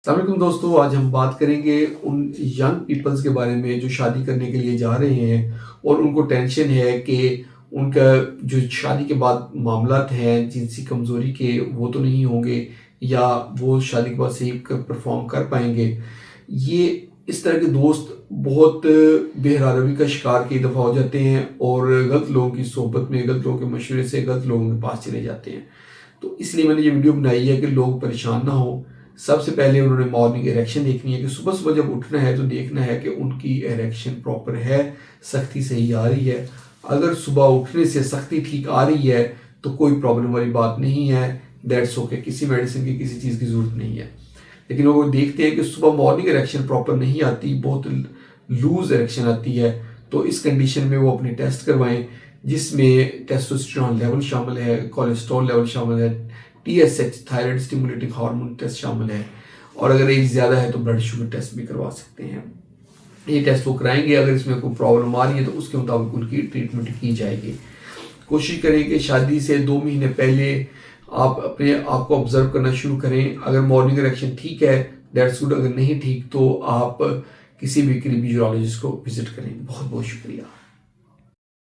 अस्सलाम वालेकुम दोस्तों, आज हम बात करेंगे उन यंग पीपल्स के बारे में जो शादी करने के लिए जा रहे हैं और उनको टेंशन है कि उनका जो शादी के बाद मामलात हैं जिनसी कमज़ोरी के वो तो नहीं होंगे या वो शादी के बाद सही परफॉर्म कर पाएंगे। ये इस तरह के दोस्त बहुत बेहरारवी का शिकार कई दफ़ा हो जाते हैं और गलत लोगों की सोहबत में, गलत लोगों के मशवरे से गलत लोगों के पास चले जाते हैं। तो इसलिए मैंने ये वीडियो बनाई है कि लोग परेशान ना हो। सबसे पहले उन्होंने मॉर्निंग इरेक्शन देखनी है कि सुबह सुबह जब उठना है तो देखना है कि उनकी इरेक्शन प्रॉपर है, सख्ती सही आ रही है। अगर सुबह उठने से सख्ती ठीक आ रही है तो कोई प्रॉब्लम वाली बात नहीं है, दैट्स ओके, किसी मेडिसिन की किसी चीज़ की ज़रूरत नहीं है। लेकिन वो देखते हैं कि सुबह मॉर्निंग इरेक्शन प्रॉपर नहीं आती, बहुत लूज इरेक्शन आती है, तो इस कंडीशन में वो अपने टेस्ट करवाएं जिसमें टेस्टोस्टेरोन लेवल शामिल है, कोलेस्ट्रॉल लेवल शामिल है, TSH thyroid stimulating hormone test शामिल है, और अगर एज ज़्यादा है तो ब्लड शुगर टेस्ट भी करवा सकते हैं। ये टेस्ट वो कराएंगे, अगर इसमें कोई प्रॉब्लम आ रही है तो उसके मुताबिक उनकी ट्रीटमेंट की जाएगी। कोशिश करें कि शादी से 2 महीने पहले आप अपने आप को ऑब्जर्व करना शुरू करें। अगर मॉर्निंग इरेक्शन ठीक है दैट्स गुड, अगर नहीं ठीक तो आप किसी भी करीबी यूरोलॉजिस्ट को विजिट करें। बहुत बहुत शुक्रिया।